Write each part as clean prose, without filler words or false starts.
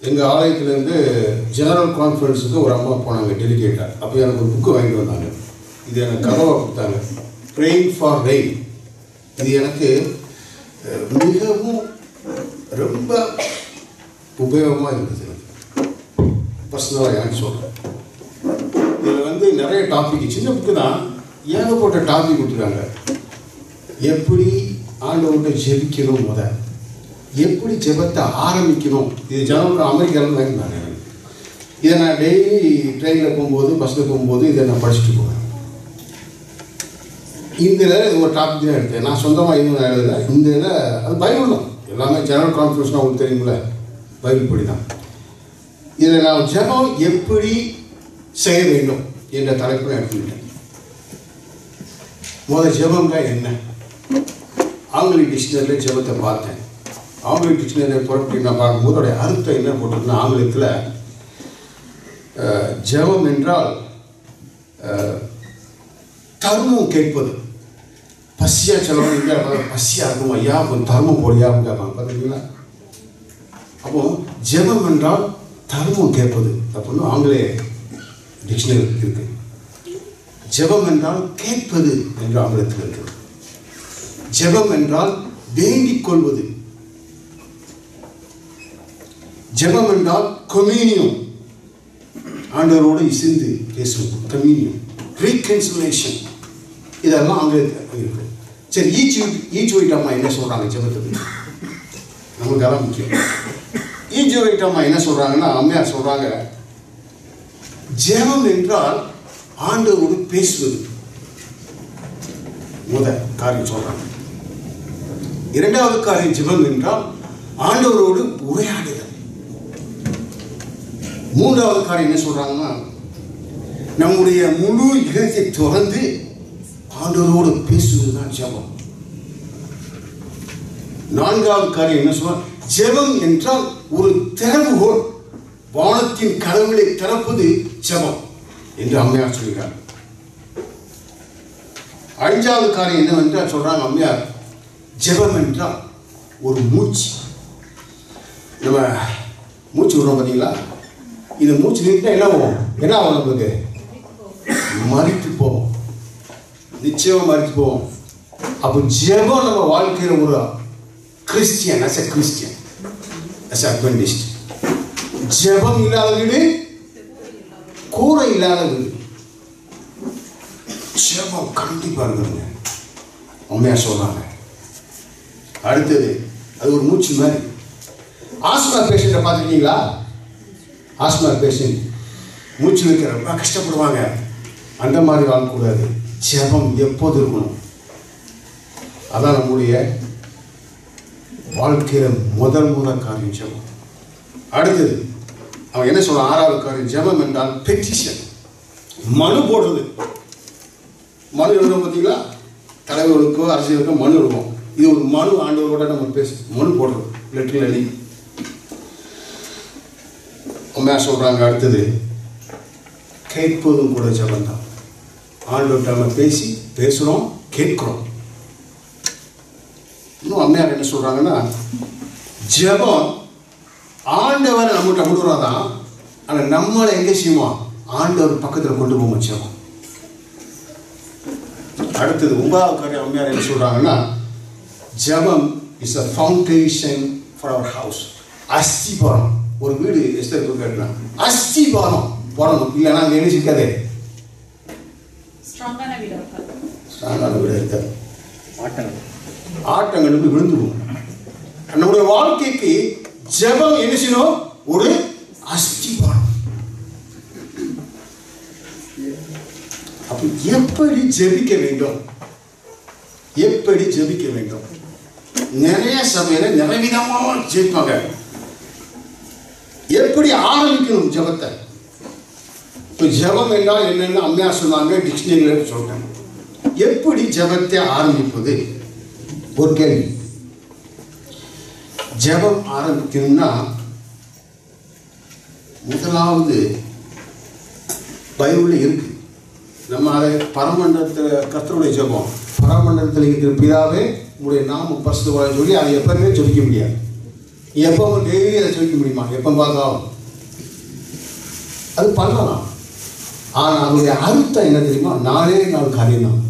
எங்கள் ஆலயத்திலேருந்து ஜெனரல் கான்ஃபரன்ஸுக்கு ஒரு அம்மா போனாங்க டெலிகேட்டாக. அப்போ எனக்கு ஒரு புக்கு வாங்கிட்டு வந்தாங்க. இது எனக்கு கதவாக கொடுத்தாங்க, ப்ரேயிங் ஃபார் ரெயின். இது எனக்கு மிகவும் ரொம்ப உபயோகமாக இருந்தது. பர்சனலாக எனக்கு சொல்கிறேன். இதில் நிறைய டாபிக், சின்ன புக்கு தான், ஏகப்பட்ட டாபிக் கொடுத்துருக்காங்க. எப்படி ஆண்டவர்கிட்ட ஜெபிக்கணும், எப்படி ஜெபத்தை ஆரம்பிக்கணும். இது ஜனவரி அமெரிக்காவில் வாங்கினாங்க எனக்கு. இதை நான் டெய்லி ட்ரெயினில் போகும்போது, பஸ்ஸில் போகும்போது இதை நான் படிச்சுட்டு போவேன். இந்த இது ஒரு டாபிக் தான் எடுத்தேன். நான் சொந்தமாக இன்னும் நான் எழுதலை. இந்த இதில் அது பைபிள் தான், எல்லாமே ஜெனரல் கான்ஃபரன்ஸ்னால் உங்களுக்கு தெரியுமில்ல, பைபிள் படி தான். இதில் நான் ஜெபம் எப்படி செய்ய வேண்டும் என்ற தலைப்பு எடுத்துக்கிட்டேன். ஜெபம்னா என்ன? ஆங்கில டிக்ஷனரியில் ஜெபத்தை பார்த்தேன். ஆங்கில டிக்ஷனரியை புறப்பட்டு நான் பார்க்கும்போது அதோடைய அர்த்தம் என்ன போட்டிருக்குன்னா, ஆங்கிலத்தில் ஜெபம் என்றால் தர்மம் கேட்பது. பசியாக செலவு இங்கே பசியாக இருக்கும், ஐயா கொஞ்சம் தர்மம் போடியா கேட்பாங்க பார்த்துருக்கீங்களா? அப்போ ஜெபம் என்றால் தர்மம் கேட்பது அப்படின்னு ஆங்கிலேய டிக்ஷனரி இருக்கு. ஜெபம் என்றால் கேட்பது என்று ஆங்கிலத்தில் இருக்கு. ஜெபம் என்றால் வேண்டிக் கொள்வது. ஜெபம் என்றால் கம்யூனியம், ஆண்டவரோடு இசைந்து பேசுவது, கம்யூனியம், ரீகன்சிலேஷன், இதெல்லாம் ஆங்கிலத்தில் இருக்கு. சரி, ஈச் ஒயிட் அம்மா என்ன சொல்றாங்க ஜெபத்துக்கு? நமக்கு அதான் முக்கியம். ஈச் ஒயிட் அம்மா என்ன சொல்றாங்கன்னா, அம்மையார் சொல்றாங்க, ஜெபம் என்றால் ஆண்டவரோடு பேசுவது. முதல் காரியம் சொல்றாங்க. இரண்டாவது காரியம் ஜெபம் என்றால் ஆண்டவரோடு உரையாடுதல். மூன்றாவது காரியம் என்ன சொல்றாங்கன்னா, நம்முடைய முழு இதயத்தை திறந்து ஆண்டவரோடு பேசுவதுதான் ஜெபம். நான்காவது காரியம் என்ன சொல்ற, ஜெபம் என்றால் ஒரு திறவுகோல், வானத்தின் கதவுகளை திறப்பது ஜெபம் என்று அம்மையார் சொல்கிறார். ஐந்தாவது காரியம் என்னவென்றால் சொல்றாங்க அம்மையார், ஜெபம் என்றால் ஒரு மூச்சு. நம்ம மூச்சு விடுறோம் பார்த்தீங்களா? இந்த மூச்சு நிறுத்தினா என்ன ஆகும்? என்ன ஆகும்? நமக்கு மறித்து போவோம், நிச்சயம் மறித்து போவோம். அப்போ ஜெபம் நம்ம வாழ்க்கையில் ஒரு Christian, as a Christian, as a Adventist, ஜெபம் இல்லாத வீடு கூரை இல்லாத வீடு. ஜெபம் கண்டிப்பா இருக்குங்க, உண்மையா சொல்றாங்க. அடுத்தது அது ஒரு மூச்சு மாதிரி. ஆஸ்மா பேஷண்ட்டை பார்த்துருக்கீங்களா? ஆஸ்மா பேஷண்ட் மூச்சு வைக்கிற ரொம்ப கஷ்டப்படுவாங்க. அந்த மாதிரி வாழக்கூடாது. ஜெபம் எப்போது இருக்கணும். அதான் நம்முடைய வாழ்க்கையில முதல் காரியம் ஜெபம். அடுத்தது அவன் என்ன சொல்றான்? ஆறாவது காரியம் ஜெபம் என்றால் பெட்டிஷன், மனு போடுறது. மனு எழுதுறோம் பார்த்தீங்களா? தலைவர்களுக்கோ அரசியலுக்கோ மனு எழுதுவோம். இது ஒரு மனு, ஆண்டவரோட நம்ம பேச மனு போடுறது, லெட்டரில் எழுதி. அம்மா சொல்றாங்க அடுத்தது கேட்பதும் கூட ஜெபம் தான். ஆண்டவர்கிட்ட நம்ம பேசுறோம், கேட்கிறோம். இன்னும் அம்மையார் என்ன சொல்றாங்கன்னா, ஜெபம் ஆண்டவரை நம்மகிட்ட கொடுக்குறதான், ஆனால் நம்மளை எங்கே செய்வோம்? ஆண்டவர் பக்கத்தில் கொண்டு போவோம் ஜெபம். அடுத்தது 9வது காரியம் அம்மையார் என்ன சொல்றாங்கன்னா, ஜெபம் is a foundation for our house. அஸ்திபாரம். ஒரு வீடு எஸ்டர் கட்டலாம், அஸ்திபாரம் போடணும், இல்லைன்னா வேலை சிக்காதே. ஸ்ட்ராங்கான வீடு இருக்காது, ஆட்டங்களுக்கு விழுந்துடும். நம்முடைய வாழ்க்கைக்கு ஜெபம் என்ன செய்யணும்? ஒரு அஸ்திபாரம். அப்ப எப்படி ஜெபிக்க வேண்டும்? எப்படி ஜெபிக்க வேண்டும்? நிறைய சபையில நிறைவிதமாக ஜெபிப்பாங்க. எப்படி ஆரம்பிக்கணும் ஜெபத்தை? இப்போ ஜெபம் என்றால் என்னன்னு அம்மையார் சொன்னாங்க, டிக்ஷனரியில் சொல்றாங்க. எப்படி ஜெபத்தை ஆரம்பிப்பது? ஒரு கேள்வி. ஜெபம் ஆரம்பிக்கணும்னா முதலாவது பைபிளில் இருக்கு. நம்ம அதை பரமண்டலத்தில் கர்த்தருடைய ஜெபம், பரமண்டலத்தில் இருக்கிற பிதாவே உங்களுடைய நாமம் பரிசுத்தமாகணும்னு சொல்லி அதை எப்பவுமே ஜெபிக்க முடியாது. எப்போ டெய்லி அதை சொல்லிக்க முடியுமா? எப்போ பார்த்தாலும் அது பண்ணலாம். ஆனால் அதனுடைய அர்த்தம் என்ன தெரியுமா? நாளே நாள் காரியம் தான்.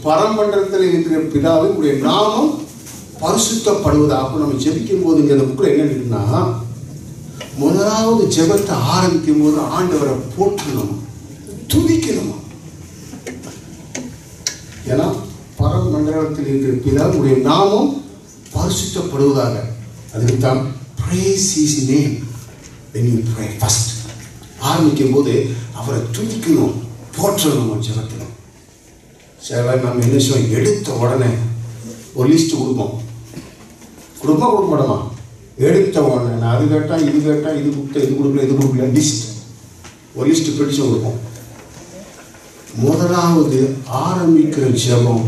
பரமண்டலத்தில் இருக்கிற பிதாவை உடைய நாமம் பரிசுத்தப்படுவதா. அப்போ நம்ம ஜெபிக்கும் போது இங்கே அந்த புக்கில் என்ன இருக்குன்னா, முதலாவது ஜெபத்தை ஆரம்பிக்கும் போது ஆண்டவரை போற்றணும், துதிக்கணும். ஏன்னா பரமண்டலத்தில் இருக்கிற பிதாவுடைய நாமம் பரிசுத்தப்படுவதாக. அதுக்கு தான் praise his name when you pray first. ஆரம்பிக்கும் போது அவரை துதிக்கணும், போற்றணும் ஜெபத்தில். சில நம்ம என்ன செய்வோம், எடுத்த உடனே ஒரு லிஸ்ட் கொடுப்போம். கொடுக்க மாட்டோமா? எடுத்த உடனே நான் அது கேட்டால் இது கேட்டால் இது கொடுத்த இது கொடுக்கல இது கொடுக்கல லிஸ்ட், ஒரு லிஸ்ட் பிடிச்சு கொடுப்போம். முதலாவது ஆரம்பிக்கிற ஜெபம்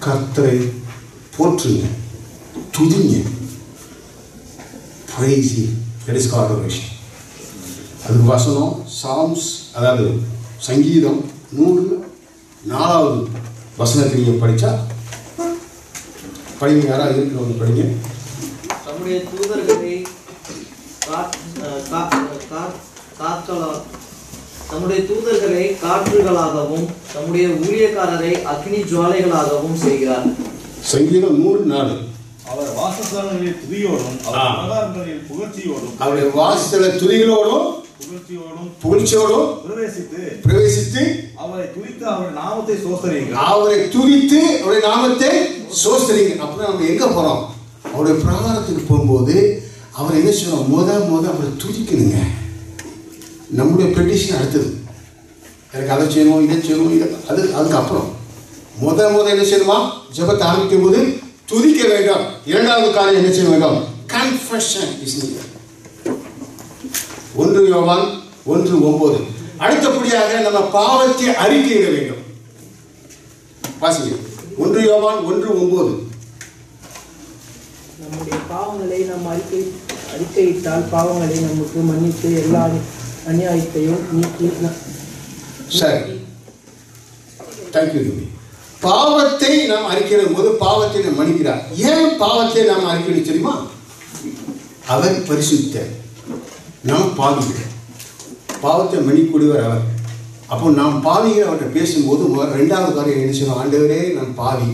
கர்த்தரை போற்றுங்க, துதிங்க. praise him, that is adoration. அதுக்கு வசனம் சாம்ஸ், அதாவது சங்கீதம் 104வது வசனத்தை நீங்கள் படித்தா படிங்க. யாராவது இருக்கிறவங்க படிங்க. தம்முடைய தூதர்களை தம்முடைய தூதர்களை காற்றுகளாகவும் தம்முடைய ஊழியக்காரரை அக்னி ஜுவாலைகளாகவும் செய்கிறார். சங்கீதம் 104. அவர் வாசஸ்தலங்களில் துதியோடும் பிரகாரங்களில் புகழ்ச்சியோடும், அவருடைய வாசஸ்தல துதிகளோடும் புகழ்ச்சியோடும் பிரவேசித்து அவரை துதித்து அவருடைய நாமத்தை சோஸ்தரியுங்கள். அவரை துதித்து அவருடைய நாமத்தை சோஸ்தரியுங்கள். அப்புறம் நம்ம எங்க போறோம்? அவருடைய பிரகாரத்துக்கு போகும்போது அவர் என்ன செய்யணும்? முத அவரை துதிக்கணுங்க. நம்முடைய பெட்டிஷன் அடுத்தது, எனக்கு அதை செய்யணும் இதை செய்யணும் அதுக்கப்புறம் முத என்ன செய்யணுமா? ஜெபத்தை ஆரம்பிக்கும் போது துதிக்க வேண்டும். இரண்டாவது காரியம் என்ன செய்ய வேண்டும்? Confession is needed. 1 யோவான் 1:9. அடுத்தபடியாக நம்ம பாவத்தை அறிக்கையிட வேண்டும். வாசிங்க 1 யோவான் 1:9. நம்முடைய பாவங்களை நாம் அறிக்கையிட்டால் பாவங்களை நமக்கு மன்னித்து எல்லா அநியாயத்தையும் நீக்கி. சரி, தேங்க்யூ. பாவத்தை நாம் அறிக்கிற போது பாவத்தை நாம் மன்னிக்கிறார். ஏன் பாவத்தை நாம் அறிக்கணும் தெரியுமா? அவர் பரிசுத்தர், நாம் பாவிகள். பாவத்தை மன்னிக்கூடியவர் அவர். அப்போ நாம் பாவிகள் அவர்கிட்ட பேசும்போது ரெண்டாவது காரியம் என்ன செய்யணும்? ஆண்டவரே நான் பாவி,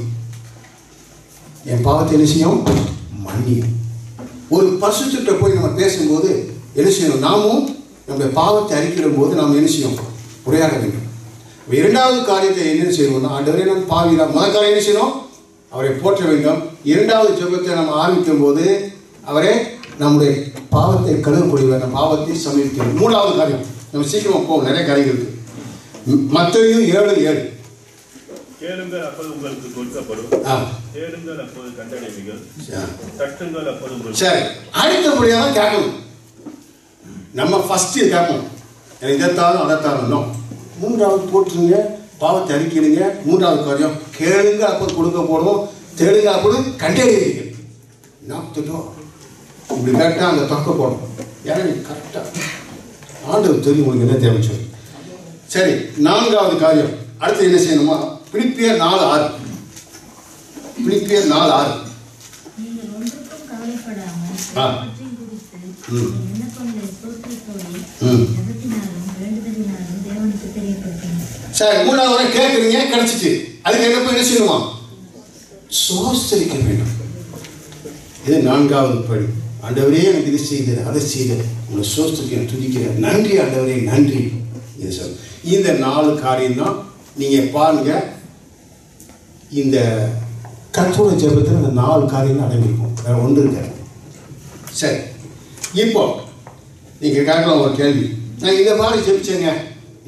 என் பாவத்தை என்ன செய்யும்? மன்னியும். ஒரு பரிசுத்தர்கிட்ட போய் நம்ம பேசும்போது என்ன செய்யணும்? நாமும் நம்முடைய பாவத்தை அறிக்கிற போது நாம் என்ன செய்யும்? உரையாட வேண்டும். இரண்டாவது காரியத்தை என்ன செய்யணும்னா, ஆண்டவரே நான் பாவிதான். முதல் காரியம் என்ன செய்யணும்? அவரை போற்ற வேண்டும். இரண்டாவது ஜெபத்தை நம்ம ஆரம்பிக்கும் போது அவரே நம்முடைய பாவத்தை கழுவக்கூடியவர், நம்ம பாவத்தை சமர்ப்பிக்கணும். மூணாவது காரியம், நம்ம சீக்கிரமா போவோம், நிறைய காரியங்கள் இருக்கு. மத்தேயு 7:7. கேளுங்கள் அப்போது உங்களுக்கு கொடுக்கப்படும், தேடுங்கள் அப்போது கண்டடைவீர்கள், தட்டுங்கள் அப்போது உங்களுக்கு. சரி, அடுத்தபடியாக தான் கேட்கணும். நம்ம ஃபர்ஸ்ட் கேட்போம், இதைத்தாலும் அதைத்தாலும். மூன்றாவது போட்டுருங்க, பாவத்தை அறிக்கையிடுங்க. மூன்றாவது காரியம் கேளுங்க அப்போது கொடுக்கப்படும், தேடுங்க அப்போது கண்டடைவீர்கள். இப்படி கரெக்டாக அந்த தொக்க போடணும். ஏன்னா கரெக்டாக ஆண்டவர் தெரியும் உங்களுக்கு என்ன தேவை சொல்லி. சரி, நான்காவது காரியம் அடுத்து என்ன செய்யணுமா? பிலிப்பியர் 4:6. பிலிப்பியர் 4:6. சரி, மூணாவது கேட்குறீங்க, கிடைச்சிச்சு. அதுக்கு என்ன செய்யணுமா? சோஸ்தரிக்க வேண்டும். இது நான்காவது படி. ஆண்டவரே எனக்கு இது செய்தது, அதை செய்தது, உங்களை சோஸ்தரிக்க துதிக்கிறேன், நன்றி ஆண்டவரே நன்றி. இது சொல். இந்த 4 காரியம் தான் நீங்கள் பாருங்க. இந்த கர்த்தருடைய ஜெபத்தில் இந்த 4 காரியம் அடங்கியிருக்கும், வேற ஒன்று இருக்காது. சரி, இப்போ நீங்கள் கேட்கலாம் ஒரு கேள்வி. நான் இந்த மாதிரி ஜெபிச்சேங்க,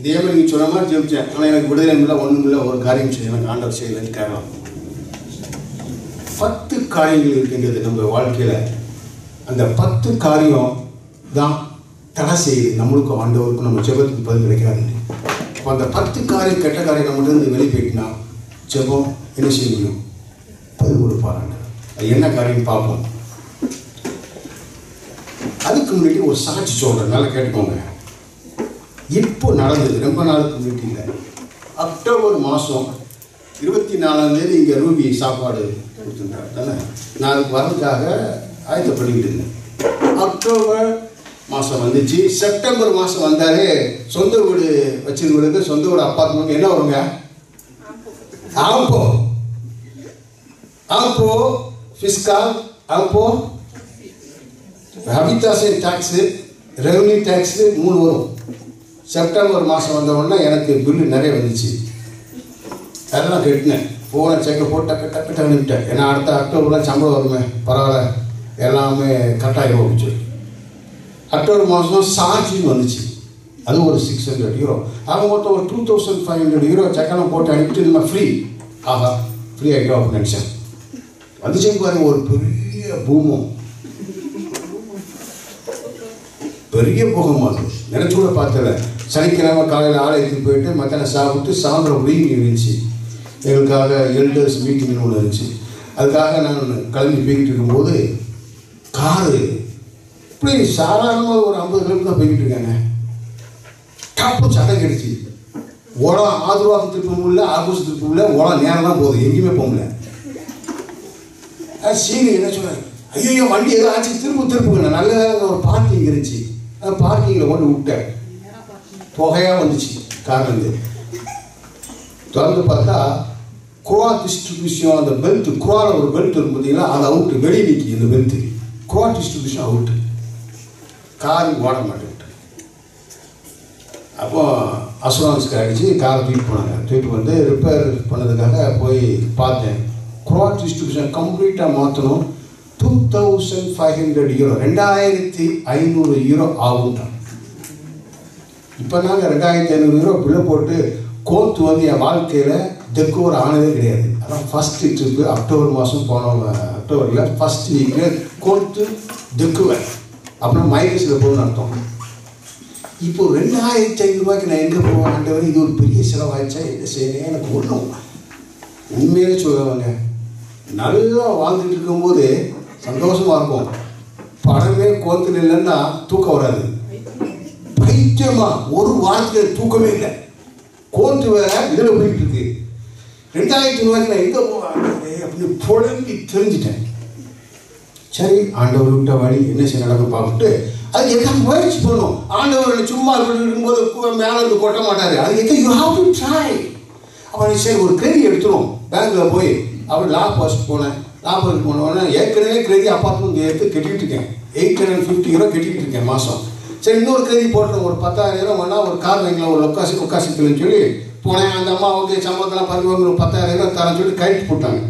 இதே மாதிரி நீங்கள் சொன்ன மாதிரி ஜெபிச்சேன், ஆனால் எனக்கு விடுதலை இல்லை, ஒன்றும் இல்லை, ஒரு காரியம் செய்ய எனக்கு ஆண்டவர் செய்யலைன்னு கேட்கலாம். 10 காரியங்கள் இருக்கின்றது நம்ம வாழ்க்கையில். அந்த 10 காரியம் தான் தடை செய்யுது நம்மளுக்கும் ஆண்டவருக்கும் நம்ம ஜெபத்துக்கு பதில் கிடைக்காது. அப்போ அந்த 10 காரியம் கெட்ட காரியம் நம்மகிட்ட வெளியே போயிட்டுனா ஜெபம் என்ன செய்ய முடியும்? பதில் கொடுப்பாங்க. அது என்ன காரியம் பார்ப்போம். அதுக்கு முன்னாடி ஒரு சாட்சி சொல்கிறேன், நல்லா கேட்டுக்கோங்க. இப்போ நடந்தது, ரொம்ப நாளுக்கு முன்னாடி இல்லை. அக்டோபர் மாதம் 24ஆம் தேதி இங்கே ரூபி சாப்பாடு கொடுத்துருந்தாரு தானே. நான் அதுக்கு வரதுக்காக ஆயத்தப்பட்டுக்கிட்டு இருந்தேன். அக்டோபர் மாதம் வந்துச்சு. செப்டம்பர் மாதம் வந்தாலே சொந்த வீடு வச்சிருக்கிறதுக்கு சொந்த வீடு அப்பார்ட்மெண்ட் என்ன வருங்க? ஆம்போ ஃபிஸ்கால், ஆம்போ ஹபிட்டாஷன் டேக்ஸு, ரெவன்யூ டேக்ஸு 3 வரும். செப்டம்பர் மாதம் வந்தவுடனே எனக்கு பில்லு நிறைய வந்துச்சு. அதெல்லாம் கட்டினேன். ஃபோனை செக்கை போட்டு டக்கு அனுப்பிட்டேன். ஏன்னா அடுத்த அக்டோபரில் சம்பளம் வருமே, பரவாயில்ல எல்லாமே கரெக்டாக போச்சு. அக்டோபர் மாதம் சார்ஜின்னு வந்துச்சு. அது ஒரு 600 euro. ஆக மொத்தம் ஒரு 2500 euro செக்கெல்லாம் போட்டு அனுப்பிட்டு நம்ம ஃப்ரீ. ஆஹா, ஃப்ரீ ஆகிட்டோம் அப்படின்னு நினச்சேன். வந்துச்சு பாருங்க, ஒரு பெரிய பூமம், பெரிய பூகம். அது நினச்சி கூட பார்த்தல. சனிக்கிழமை காலையில் ஆலயத்துக்கு போயிட்டு மத்தியானம் சாப்பிட்டு சாயந்தரம் மீட்டிங் இருந்துச்சு. எங்களுக்காக எல்டர்ஸ் மீட்டிங்னு ஒன்று இருந்துச்சு. அதுக்காக நான் கிளம்பி போய்கிட்டு இருக்கும்போது காரு இப்படி சாதாரணமாக ஒரு 50 கிலோமீட்டர் தான் போய்கிட்டு இருக்காங்க. டப்பு சட்டம் கிடைச்சி. ஓலம் ஆதரவாக திருப்ப முடியல, ஆபோசிட் திருப்ப முடியல, ஓலம் நேரம் தான் போகுது, எங்கேயுமே போக முடியல. சீனி என்ன சொன்னாங்க, ஐயோ வண்டி ஏதோ ஆச்சு, திருப்புங்க. நல்ல ஒரு பார்க்கிங் இருந்துச்சு. அந்த பார்க்கிங்கில் கொண்டு விட்டேன். புகையாக வந்துச்சு கார் வந்து. திறந்து பார்த்தா குரா டிஸ்ட்ரிபியூஷன், அந்த பெல்ட், குராவில் ஒரு பெல்ட் இருக்கும் பார்த்தீங்களா, அது அவுட்டு, வெளியே நிற்கி. இந்த பெல்ட்டு குரா டிஸ்ட்ரிபியூஷன் அவுட்டு. கார் ஓட மாட்டேன்ட்டு. அப்போ அசூரன்ஸ்க்கு அடித்து காரை தூக்கிட்டு போனாங்க. தூக்கிட்டு வந்து ரிப்பேர் பண்ணதுக்காக போய் பார்த்தேன். குரா டிஸ்ட்ரிபியூஷன் கம்ப்ளீட்டாக மாற்றணும். 2500 euro, 2500 euro ஆகும்ட்டான். இப்போ நாங்கள் 2500 euro பிள்ளை போட்டு கோத்து வந்து என் வாழ்க்கையில் டெக்கோர் ஆனதே கிடையாது. அதான் ஃபஸ்ட்டு ட்ரிப்பு. அக்டோபர் மாதம் போனோம். அக்டோபரில் ஃபஸ்ட் வீக்கில் கோத்து டெக்குவேன். அப்புறம் மைனஸில் போகணும்னு அர்த்தம். இப்போ 2500 ரூபாய்க்கு நான் எங்கே போவேன் ஆண்டவர்? இது ஒரு பெரிய செலவாயிடுச்சா, என்ன செய்யணும்? எனக்கு ஒன்றும் உண்மையிலே சொல்லுவாங்க. நல்லா வாழ்ந்துட்டு இருக்கும்போது சந்தோஷமாக இருக்கும். பணமே கோத்தில் இல்லைன்னா தூக்கம் வராது. பைத்தியமா ஒரு வாரத்தில் தூக்கமே இல்லை. கோத்து வேற இதில் போயிட்டு இருக்கு. 2500 ரூபாய்க்கு நான் எங்கே போவேன் அப்படின்னு புழங்கி தெரிஞ்சிட்டேன். சரி, ஆண்டவர் விட்ட வழி என்ன செய்ய நடக்கும் பார்த்துட்டு அதுக்கு எல்லாம் முயற்சி பண்ணணும். ஆண்டவர் சும்மா இருக்கும்போது மேலே இருந்து கொட்ட மாட்டார். அதுக்கு யூ ஹாவ் டு ட்ரை. அப்போ சரி ஒரு கிரெடிட் எடுத்துரும். பேங்க்கில் போய் அப்படி லா போஸ்ட் போனேன். லா போஸ்ட் போனோடனே ஏற்கனவே கிரெடிட் அப்பார்ட்மெண்ட் எடுத்து கட்டிக்கிட்டு இருக்கேன். 850 euro கட்டிக்கிட்டு இருக்கேன் மாதம். சரி, இன்னொரு கிரெடிட் போட்டுருவோம். ஒரு 10,000 வேணா ஒரு கார் வாங்கலாம், ஒரு லொக்காசிக்கலன்னு சொல்லி போனேன். அந்த அம்மாவுக்கு சம்பளத்தெல்லாம் பருவாங்க, ஒரு 10,000 தரேன்னு சொல்லி கைட்டு போட்டாங்க.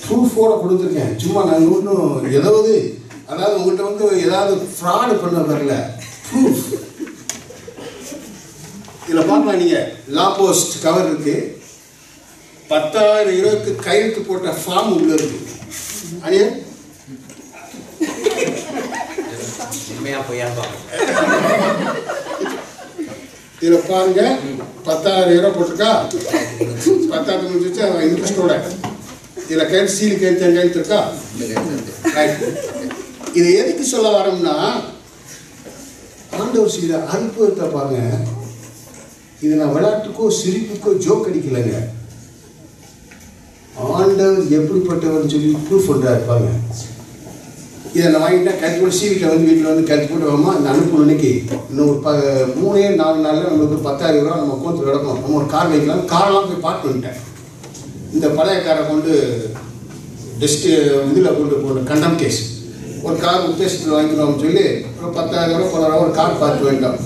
ப்ரூஃபோட கொடுத்துருக்கேன். சும்மா நான் ஒன்றும் ஏதாவது உங்கள்கிட்ட வந்து ஏதாவது ஃப்ராடு பண்ண வரல. ப்ரூஃப் இதில் பார்க்கலாம். நீங்கள் லா போஸ்ட் கவர் இருக்கு, 10,000 euros கையெழுத்து போட்ட ஃபார்ம் உள்ள இருக்கு. அணியா இதில் பாருங்க, 10,000 euro போட்டிருக்கா. 10,000 முடிச்சு இன்ட்ரெஸ்டோட இதில் கையெழுத்து, சீல் கையெழுத்து, கையெழுத்து இருக்கா. இது எதுக்கு சொல்ல வரோம்னா, ஆண்டவர் செய்த அற்புதத்தை பாருங்க. இது நான் விளையாட்டுக்கோ சிரிப்புக்கோ ஜோக் அடிக்கலைங்க. ஆண்டவர் எப்படிப்பட்டவர் சொல்லி ப்ரூஃப் பண்ணுறாரு பாருங்க. இதை நான் வாங்கிட்டேன். கருத்து போட்டு சீவிட்ட வந்து வீட்டில் வந்து கருத்து போட்டு வாமா இந்த அனுப்பு இன்னைக்கு இன்னும் ஒரு 3-4 நாளில் நம்மளுக்கு 10,000 euro நம்ம கோத்து கிடக்கணும். நம்ம ஒரு கார் வைக்கலாம். காரெல்லாம் போய் பார்க் பண்ணிட்டேன். இந்த பழைய காரை கொண்டு இதில் கொண்டு கண்டம் கேஸ் ஒரு கார் உத்தேசத்தில் வாங்கிக்கணும்னு சொல்லி ஒரு 10,000 euro போன ஒரு கார் பார்த்து வேண்டாம்.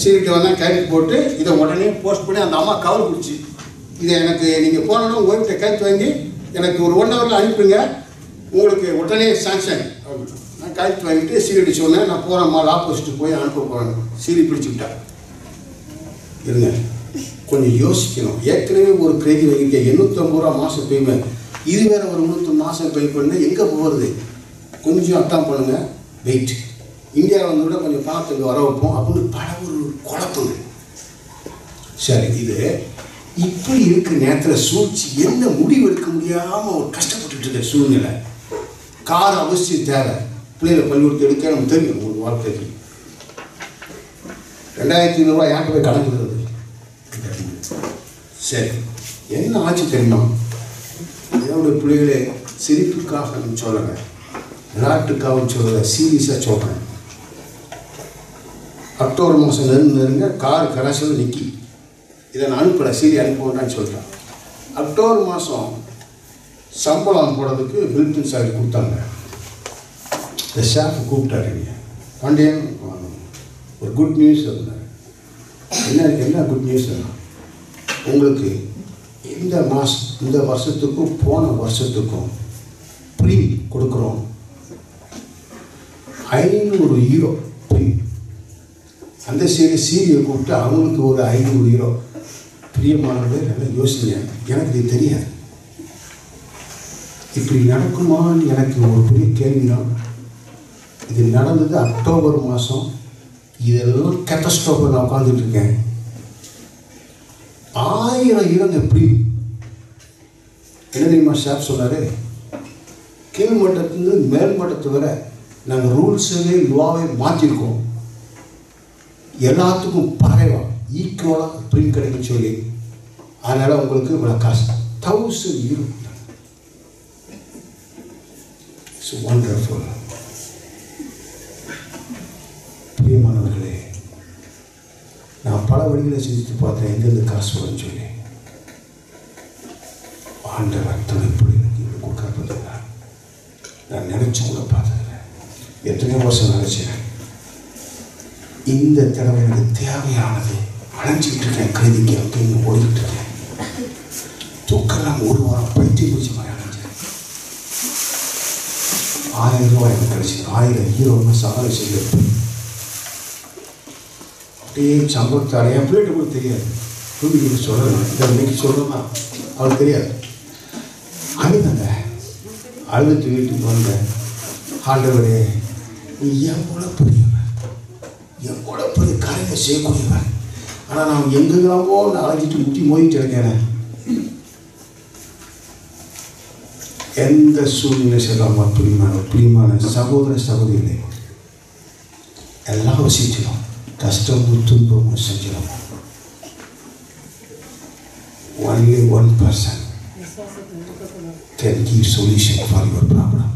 சீவிட்டு வந்தால் கைட்டு போட்டு இதை உடனே போஸ்ட் பண்ணி அந்த அம்மா கவர் பிடிச்சி, இதை எனக்கு நீங்கள் போனோன்னா உங்கள்கிட்ட கைத்து வாங்கி எனக்கு ஒரு 1 hourல அனுப்புங்க, உங்களுக்கு உடனே சாங்ஷன். நான் கைத்து வாங்கிட்டு சீலிட்டு சொன்னேன். நான் போகிறேம்மா ஆப்போசிட்டு போய் அனுப்ப போகிறேன். சீலி பிடிச்சி விட்டேன். இருங்க, கொஞ்சம் யோசிக்கணும். ஏற்கனவே ஒரு கிரெடிட் வாங்கிட்டேன். 850 ரூபா மாதம் பேமெண்ட். இது வேறு ஒரு 300 மாதம் பே பண்ண எங்கே போகிறது? கொஞ்சம் அர்த்தம் பண்ணுங்க. வெயிட், இந்தியாவில் வந்து கூட கொஞ்சம் பணத்துக்கு வர வைப்போம் அப்படின்னு பல ஒரு குழப்பங்க. சரி, இது இப்படி இருக்கிற நேரத்தில் சூழ்ச்சி என்ன முடிவு எடுக்க முடியாமல் ஒரு கஷ்டப்பட்டு இருக்க சூழ்நிலை. கார் அவசியம் தேவை. பிள்ளைகளை பள்ளிக்கூடத்தை எடுக்க நமக்கு தெரியும். உங்களுக்கு வாழ்க்கைக்கு 2500 ரூபாய் யார்கிட்ட போய் கணக்குறது? சரி, என்ன ஆச்சு தெரியுமா? என்னுடைய பிள்ளைகளே சிரிப்புக்காக நம்ம சொல்லலை. விளையாட்டுக்காகவும் சொல்கிறத சீரியஸாக சொல்கிறேன். அக்டோபர் மாதம் நெருங்க கார் கராசியில் நிற்கி இதை நான் அனுப்புகிற சீரி அனுப்புவேன்னு சொல்கிறேன். அக்டோபர் மாதம் சம்பளம் போடுறதுக்கு பில்டின் சாரி கொடுத்தாங்க. இந்த ஷாஃப் கூப்பிட்டாருங்க, பாண்டியன் ஒரு குட் நியூஸ் இருந்தார். என்ன குட் நியூஸ்? உங்களுக்கு இந்த வருஷத்துக்கும் போன வருஷத்துக்கும் ப்ரீ கொடுக்குறோம். 500 யூரோ ப்ரீ. அந்த சீரியை கூப்பிட்டு அவங்களுக்கு ஒரு 500 யூரோ. பிரியமானவர்களே, நல்லா யோசிங்க. எனக்கு இது தெரியாது, இப்படி நடக்குமான்னு எனக்கு ஒரு பெரிய கேள்விதான். இது நடந்தது அக்டோபர் மாதம். இதெல்லாம் கேட்டஸ்ட்ரோஃபை நான் உட்காந்துட்டு இருக்கேன். 1000 யூரோங்க ப்ரீ. என்ன தெரியுமா ஷாப் சொன்னார்? கீழ் மட்டத்துலேருந்து மேல் மட்டத்தை வர நாங்கள் ரூல்ஸவே லுவாவே மாற்றிருக்கோம். எல்லாத்துக்கும் பறைவா ஈக்குவலாக ப்ரிண்ட் கிடைக்குன்னு சொல்லி, அதனால் உங்களுக்கு இவ்வளோ காசு 1000 யூரோ. It's wonderful. பிரியமானவர்களே, நான் பல வழிகளை சிந்தித்து பார்த்தேன் எங்கேருந்து காசு வரும்னு சொல்லி. ஆண்டவர் துணைப்படி எனக்கு கொடுக்கப்பட்டதுங்க. நான் நினைச்சு கூட பார்த்ததில்லை. எத்தனையோ வருஷம் நினைச்சேன். இந்த தடவை எனக்கு தேவையானது அழைச்சிக்கிட்டு இருக்கேன். கைதிக்கு அப்படின்னு ஓடிக்கிட்டு இருக்கேன். தூக்கலாம் ஒரு வாரம் பைத்தியம் பிடிச்ச மாதிரி அழைச்சேன். 1000 ரூபாய் எனக்கு கிடைச்சிது. 1000 யூரோன்னு சாதனை செய்து அப்படியே சம்பளத்தை அடைய என் பிள்ளைகிட்ட கூட தெரியாது. தூக்கிட்டு சொல்லணும், இந்த இன்னைக்கு சொல்லணும்னா அவளுக்கு தெரியாது. அழுதாங்க. அழுதுட்டு வீட்டுக்கு வந்தேன். ஆண்டவரே, நீ எவ்வளோ பெரிய காரியத்தை செய்யக்கூடியவன். ஆனால் நான் எங்கெல்லாமோ நான் அழைச்சிட்டு முட்டி மோதிட்டு இருக்கேன். எந்த சூழ்நிலை சொல்லாம பிரியமான சகோதர சகோதரிகளே, எல்லா விஷயத்திலும் கஷ்டமும் துன்பமும் செஞ்சிடும். Only one person can give solution for your problem.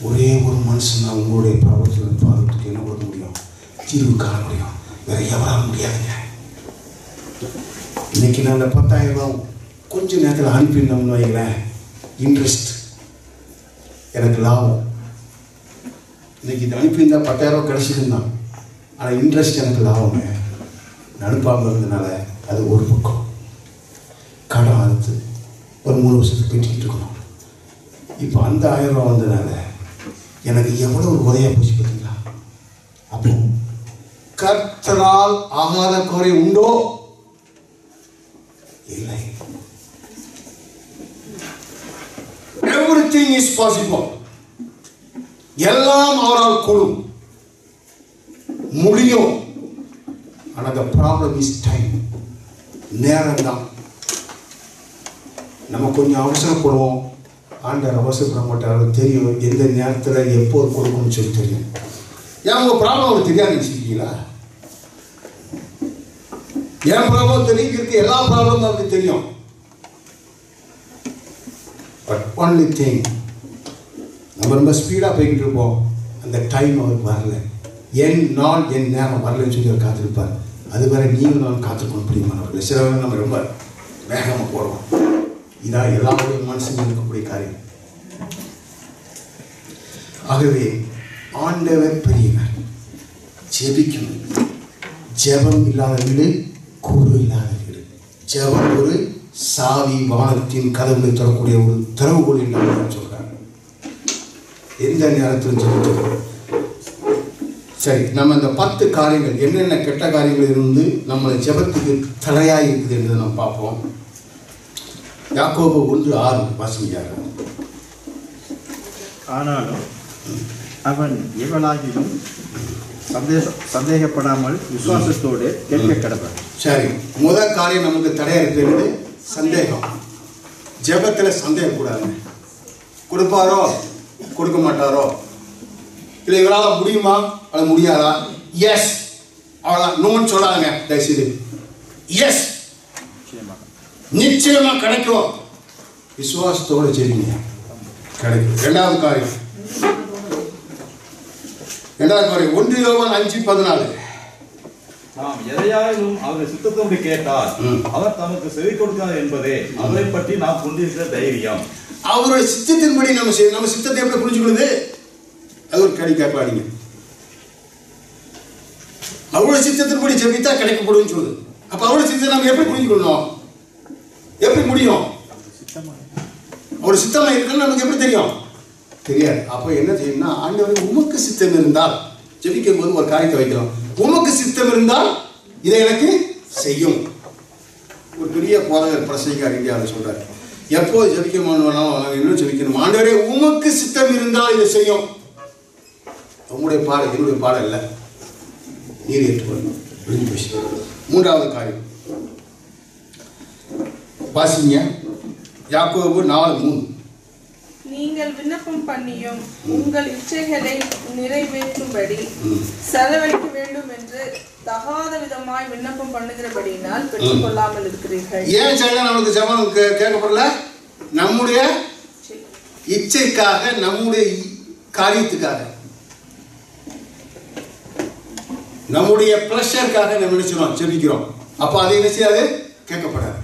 ஒரே ஒரு மனுஷன் தான் உங்களுடைய ப்ராப்ளத்தில் பார்த்துட்டு என்ன பண்ண முடியும்? தீர்வு காண முடியும். வேற எவரால் முடியாதுங்க. இன்னைக்கு நான் அந்த 10,000 ரூபாய் கொஞ்ச நேரத்தில் அனுப்பிடணும்னு வைங்களேன், இன்ட்ரெஸ்ட் எனக்கு லாபம். இன்னைக்கு இது அனுப்பியிருந்தா 10,000 ரூபாய் கிடைச்சிருந்தான். ஆனால் இன்ட்ரெஸ்ட் எனக்கு லாபங்க. அனுப்பாமல் இருந்ததுனால அது ஒரு பக்கம். கடன் அறுத்து ஒரு 3 வருஷத்துக்கு கட்டிக்கிட்டு இருக்கணும். இப்போ அந்த 1000 ரூபா வந்ததுனால எனக்கு எவ்வளோ ஒரு உதவியாக போச்சு பார்த்தீங்களா? அப்போ கர்த்தரால் ஆகாத குறை உண்டோ? இல்லை. Everything is possible. எல்லாம் அவரால் கூடும், முடியும். ஆனால் the problem is time. நேரம் தான். நம்ம கொஞ்சம் அவசரப்படுவோம். ஆண்டவர் அவசரப்பட மாட்டார். தெரியும் எந்த நேரத்தில் எப்போது கொடுக்கணும்னு சொல்லி தெரியும். ஏன் உங்கள் ப்ராப்ளம் அவருக்கு தெரியாது வச்சுருக்கீங்களா? என் ப்ராப்ளம் தெரிஞ்சிருக்கு, எல்லா ப்ராப்ளமும் அவருக்கு தெரியும். பட் ஒன்லி திங், நம்ம ரொம்ப ஸ்பீடாக போய்கிட்டு இருப்போம். அந்த டைம் அவருக்கு வரல. என் நாள் என் நேரம் வரலன்னு சொல்லி அவர் காத்திருப்பார். அது வேற நீங்களும் நான் காத்திருக்கணும். பிரியமானவர்களே, சில நம்ம ரொம்ப வேகமாக போடுவோம். இதான் எல்லாருடைய மனசும் இருக்கக்கூடிய காரியம். ஆகவே ஆண்டவர் பெரியவர். ஜெபிக்கணும். ஜெபம் இல்லாத வீடு கூறு இல்லாத வீடு. ஜெபம் ஒரு சாவி, வானத்தின் கதவுகளை தரக்கூடிய ஒரு திறவுகோல் இல்லாமல் சொல்றாங்க. எந்த நேரத்திலும் ஜெபிக்கணும். சரி, நம்ம இந்த 10 காரியங்கள் என்னென்ன கெட்ட காரியங்கள் இருந்து நம்மளை ஜெபத்துக்கு தடையாக இருக்குது என்று நம்ம பார்ப்போம். யாக்கோபு 1:6 வாசிக்கிறார். ஆனாலும் அவன் எவளாகிலும் சந்தேகப்படாமல் விசுவாசத்தோடு கேட்க கடவன். சரி, முதல் காரியம் நமக்கு தடையா இருக்கிறது சந்தேகம். ஜெபத்தில் சந்தேகக்கூடாது. கொடுப்பாரோ கொடுக்க மாட்டாரோ, இல்லை இவரால் முடியுமா அது முடியாதா, எஸ் அவ்வளோ நோன்னு சொல்லாங்க தயவுசெய்து. எஸ் நிச்சயமா கிடைக்கும். விசுவாசத்தோடு செய்வீங்க. கிடைக்கும். இரண்டாவது காரியம் 1 யோவான் 5:14. நாம் எதையாயிலும் அவருடைய சித்தத்தோடு கேட்டால் அவர் தமக்கு செவி கொடுக்கிறார் என்பதே அவரை பற்றி நாம் கொண்டிருக்கிற தைரியம். அவருடைய சித்தத்தின்படி நம்ம சித்தத்தை எப்படி புரிஞ்சுக்கொள்ளுது? அது ஒரு கேள்வி கேட்பாங்க. அவருடைய சித்தத்தின்படி ஜெபித்தா கிடைக்கப்படும் சொல்லுது. அப்ப அவருடைய சித்தத்தை நம்ம எப்படி புரிஞ்சுக்கொள்ளணும்? எப்படி முடியும்? அவருடைய சித்தமா இருக்குன்னு நமக்கு எப்படி தெரியும்? தெரியாது. அப்ப என்ன செய்யணும்னா, ஆண்டவரே உமக்கு சித்தம் இருந்தால், ஜெபிக்கும் போது ஒரு காரியத்தை வைக்கிறோம், உமக்கு சித்தம் இருந்தால் இதை எனக்கு செய்யும். ஒரு பெரிய போதகர் பிரசங்கிக்கார் இந்தியாவில் சொல்றாரு, எப்போ ஜெபிக்கணும் இன்னும் ஜெபிக்கணும், ஆண்டவரே உமக்கு சித்தம் இருந்தால் இதை செய்யும். உங்களுடைய பாடம் என்னுடைய பாடம் இல்லை, நீர் ஏற்றுக்கொள்ளணும். மூன்றாவது காரியம் வாசிங்க, யாக்கோபு 4:3. நீங்கள் விண்ணப்பம் பண்ணியும் உங்கள் இச்சைகளை நிறைவேற்றும்படி செலவழிக்க வேண்டும் என்று தகாத விதமாய் விண்ணப்பம் பண்ணுகிறபடியினால் பெற்றுக் கொள்ளாமல் இருக்கிறீர்கள். ஏன் சொல்ல நமக்கு ஜெபம் கேட்கப்படல? நம்முடைய இச்சைக்காக, நம்முடைய காரியத்துக்காக, நம்முடைய பிளஷருக்காக நம்ம நினைச்சிடும் ஜெபிக்கிறோம். அப்ப அதை என்ன செய்யாது? கேட்கப்படாது.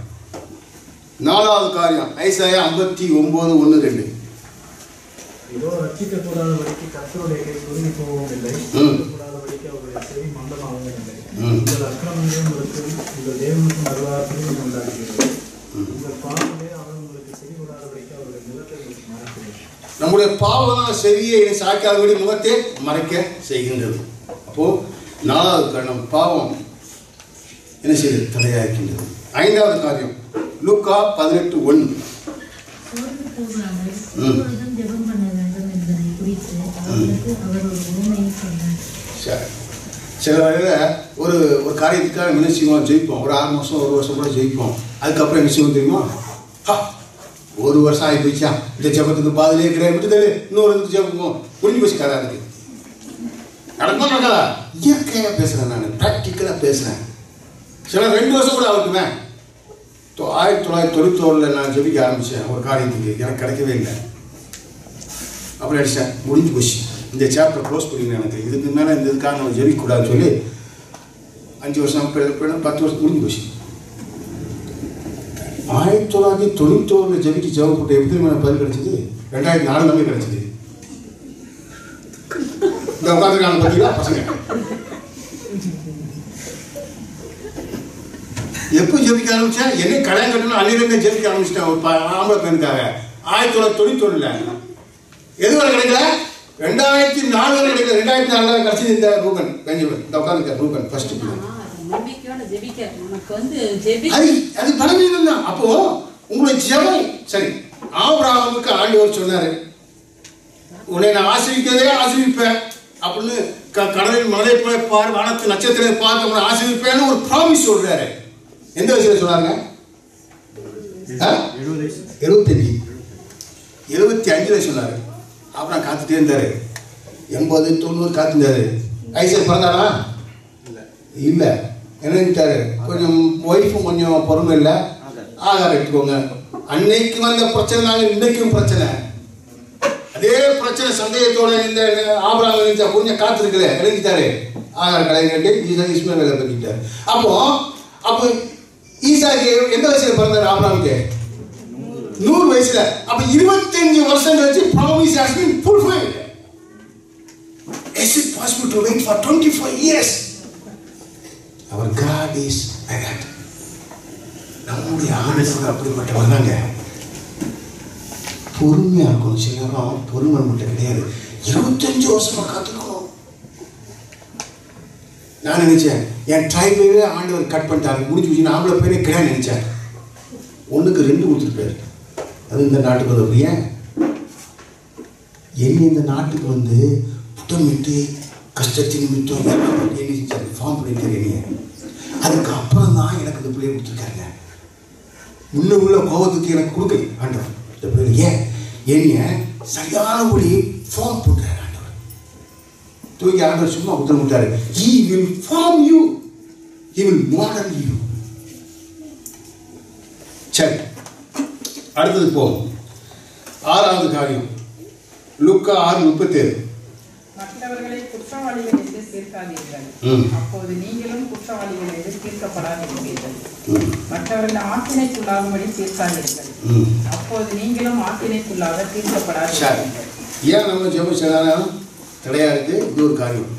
நாலாவது காரியம் ஐசாயா 59:1-2. இதோ ரட்சிக்கக்கூடாதபடிக்கு கர்த்தருடைய கை குறுகி போகவும் இல்லை, கூடாதபடிக்கு அவருடைய செவி மந்தமாகவும் இல்லை. உங்கள் அக்கிரமங்களும் உங்களுக்கு உங்கள் தேவனுக்கும் அருளாத்தையும் உண்டாக்குகிறது. உங்கள் பாவமே அவர் உங்களுக்கு செவி கூடாதபடிக்கு அவருடைய முகத்தை மறைக்கிறது. நம்முடைய பாவம் செவியை சாய்க்காதபடி முகத்தை மறைக்க செய்கின்றது. அப்போ நாலாவது காரணம் பாவம் என்ன செய்யுது? தடையாக இருக்கின்றது. ஐந்தாவது காரியம் லூக்கா 18:1. சில வகையில் ஒரு காரியத்துக்காக என்ன செய்வோம்? ஜெயிப்போம். ஒரு 6 மாதம் 1 வருஷம் கூட ஜெயிப்போம். அதுக்கப்புறம் என்ன செய்வோம் தெரியுமா? 1 வருஷம் ஆகி போயிச்சா, இந்த ஜபத்துக்கு பாதிலே கிடையாது, விட்டு தரு, இன்னொரு இதுக்கு ஜெபம் முடிஞ்சு போச்சு. கதை அதுக்கு நடக்குமா நடக்காதா? இயற்கையாக பேசுகிறேன், நான் ப்ராக்டிக்கலாக பேசுகிறேன். சில 2 வருஷம் கூட ஆகட்டுமே. 1991 நான் ஜெபிக்க ஆரம்பித்தேன் ஒரு காரியத்துக்கு, எனக்கு கிடைக்கவே இல்லை. அப்புறம் அடித்தேன், முடிஞ்சு போச்சு, இந்த சாப்டர் க்ளோஸ் பண்ணிங்க. எனக்கு இதுக்கு மேலே இந்த இதுக்காக நம்ம ஜெபிக்கக்கூடாதுன்னு சொல்லி 5 வருஷம் 10 வருஷம் முடிஞ்சு போச்சு. 1991 ஜெபிக்கு ஜெபப்பட்டு எப்படி மேலே பதில் கிடைச்சது? 2004 நம்பி கிடைச்சது. இந்த உட்காந்துருக்காங்க பார்த்தீங்களா பசங்க, எப்போ ஜெபிக்க ஆரம்பிச்சேன்? என்ன கல்யாணம் கட்டணும் அன்னிலிருந்து ஜெபிக்க ஆரம்பிச்சிட்டேன் ஒரு ஆம்பளை பெண்ணுக்காக. 1991 எது வரை கிடைக்கல? 2004 வரை கிடைக்கல. 2004 கிடைச்சது இந்த ரூபன் பெஞ்சமின், இந்த உட்காந்துருக்க ரூபன் ஃபர்ஸ்ட் பிள்ளை. அது பலவீனம் தான். அப்போ உங்களுடைய ஜெபம் சரி. ஆபிரகாமுக்கு ஆண்டவர் சொன்னாரு, உன்னை நான் ஆசீர்வதிக்கிறதே ஆசீர்விப்பேன் அப்படின்னு, கடலின் மலை போய் பார், வானத்து நட்சத்திரத்தை பார்த்து உங்களை ஆசீர்விப்பேன்னு ஒரு ப்ராமிஸ் சொல்றாரு. எந்த வயசுல சொன்னாங்க? 75 சொன்னாரு. அப்புறம் காத்துட்டே இருந்தாரு. 80 90 காத்துட்டாரு. ஐசர் பிறந்தானா? இல்ல. என்னட்டாரு, கொஞ்சம் ஒய்ஃபும் கொஞ்சம் பொறுமை இல்லை, ஆகாரம் எடுத்துக்கோங்க. அன்னைக்கு வந்த பிரச்சனை நாங்க இன்னைக்கும் பிரச்சனை. அதே பிரச்சனை சந்தேகத்தோட இந்த ஆபிரகாம் கொஞ்சம் காத்திருக்கல, இணைஞ்சிட்டாரு. ஆகாரம் கடை கட்டி இஸ்மாயில் வேலை பண்ணிட்டாரு. அப்போ ஈசாக்கு எந்த வயசுல பிறந்தாரு? ஆபிரகாமுக்கு 100 வயசுல. அப்ப 25 வருஷம் கழிச்சு promise has been fulfilled. Is it possible to wait for 24 years? Our God is like that. நம்முடைய ஆண்டவர் அப்படிப்பட்டவர் தாங்க. பொறுமையா இருக்கணும். சில நேரம் பொறுமை மட்டும் கிடையாது, 25 வருஷமா காத்துக்கணும். நான் நினைச்சேன் என் ட்ரைபே ஆண்டவர் கட் பண்ணிட்டாரு, முடிச்சு வச்சு ஆம்பளை பேரே கிடையாது நினைச்சேன். 1க்கு 2 கொடுத்துருப்பாரு. அது இந்த நாட்டுக்கு வந்து அப்படியே என்ன இந்த நாட்டுக்கு வந்து புட்டமிட்டு கஷ்டத்தின் மித்தம் என்ன ஃபார்ம் பண்ணிட்டு அதுக்கப்புறம் தான் எனக்கு இந்த பிள்ளைய கொடுத்துருக்காங்க. முன்ன உள்ள கோபத்துக்கு எனக்கு கொடுக்கல ஆண்டவர் இந்த பிள்ளை. ஏன் என்ன சரியானபடி ஃபார்ம் போட்டார் ஆண்டவர். தூக்கி ஆண்டவர் சும்மா உத்தரவிட்டாரு. He will form you, he will model you. சரி, அடுத்தது போகும். 6வது காரியம் லூக்கா 6:37. மற்றவர்களை குற்றவாளிகள் என்று தீர்க்காதீர்கள், அப்போது நீங்களும் குற்றவாளிகள் என்று தீர்க்கப்படாதிருப்பீர்கள். மற்றவர்கள் ஆக்கினைக்குள்ளாகும்படி தீர்க்காதீர்கள், அப்போது நீங்களும் ஆக்கினைக்குள்ளாக தீர்க்கப்படாதீர்கள். ஏன் நம்ம ஜெபம் செய்யலாம் தடையா இருக்கு? இது ஒரு காரியம்.